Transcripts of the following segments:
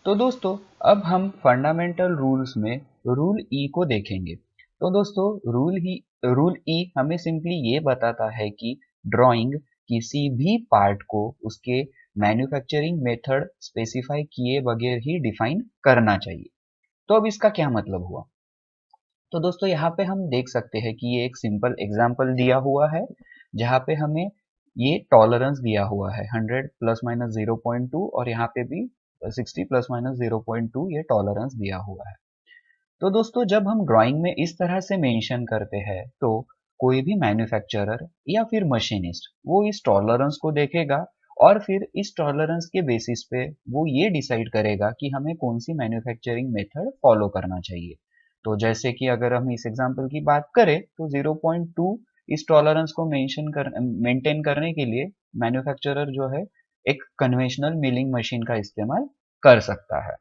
तो दोस्तों अब हम फंडामेंटल रूल्स में रूल ई को देखेंगे। तो दोस्तों रूल ई हमें सिंपली ये बताता है कि ड्राइंग किसी भी पार्ट को उसके मैन्युफैक्चरिंग मेथड स्पेसिफाई किए बगैर ही डिफाइन करना चाहिए। तो अब इसका क्या मतलब हुआ? तो दोस्तों यहाँ पे हम देख सकते हैं कि ये एक सिंपल एग्जांपल दिया हुआ है जहाँ पे हमें ये टॉलरेंस दिया हुआ है 100 प्लस माइनस 0.2 और यहाँ पे भी 60 प्लस माइनस 0.2 ये टॉलरेंस दिया हुआ है। तो दोस्तों जब हम ड्राइंग में इस तरह से मेंशन करते हैं तो कोई भी मैन्युफैक्चरर या फिर मशीनिस्ट वो इस टॉलरेंस को देखेगा और फिर इस टॉलरेंस के बेसिस पे वो ये डिसाइड करेगा कि हमें कौन सी मैन्युफैक्चरिंग मेथड फॉलो करना चाहिए। तो जैसे कि अगर हम इस एग्जांपल की बात करें तो 0.2 इस टॉलरेंस को मेंटेन करने के लिए मैन्युफैक्चरर जो है एक कन्वेंशनल मिलिंग मशीन का इस्तेमाल कर सकता है।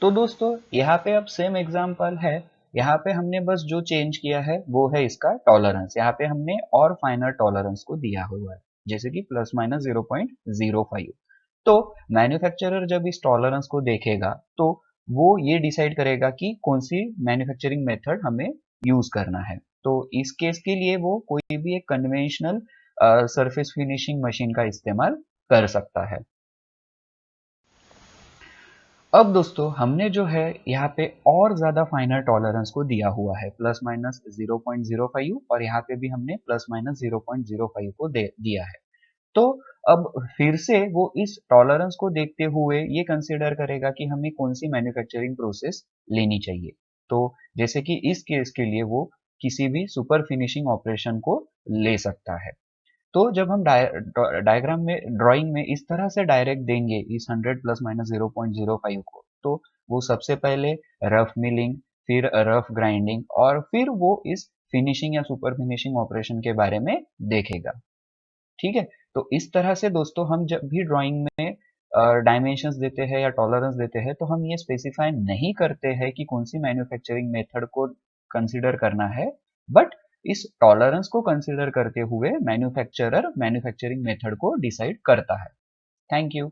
तो दोस्तों यहाँ पे अब सेम एग्जांपल है। यहाँ पे हमने बस जो चेंज किया है वो है इसका टॉलरेंस। यहाँ पे हमने और फाइनर टॉलरेंस को दिया हुआ है जैसे कि प्लस माइनस 0.05। तो मैन्युफैक्चरर जब इस टॉलरेंस को देखेगा तो वो ये डिसाइड करेगा कि कौन सी मैन्युफैक्चरिंग मेथड हमें यूज करना है। तो इस केस के लिए वो कोई भी एक कन्वेंशनल सरफेस फिनिशिंग मशीन का इस्तेमाल कर सकता है। अब दोस्तों हमने जो है यहाँ पे और ज्यादा फाइनर टॉलरेंस को दिया हुआ है प्लस माइनस 0.05 और यहाँ पे भी हमने प्लस माइनस 0.05 को दिया है। तो अब फिर से वो इस टॉलरेंस को देखते हुए ये कंसिडर करेगा कि हमें कौन सी मैन्युफैक्चरिंग प्रोसेस लेनी चाहिए। तो जैसे कि इस केस के लिए वो किसी भी सुपर फिनिशिंग ऑपरेशन को ले सकता है। तो जब हम डायग्राम में ड्राइंग में इस तरह से डायरेक्ट देंगे इस 100 प्लस माइनस 0.05 को तो वो सबसे पहले रफ मिलिंग फिर रफ ग्राइंडिंग और फिर वो इस फिनिशिंग या सुपर फिनिशिंग ऑपरेशन के बारे में देखेगा। ठीक है। तो इस तरह से दोस्तों हम जब भी ड्राइंग में डायमेंशंस देते हैं या टॉलरेंस देते हैं तो हम ये स्पेसिफाई नहीं करते हैं कि कौन सी मैन्युफैक्चरिंग मेथड को कंसिडर करना है, बट इस टॉलरेंस को कंसिडर करते हुए मैन्युफैक्चरर मैन्युफैक्चरिंग मेथड को डिसाइड करता है। Thank you.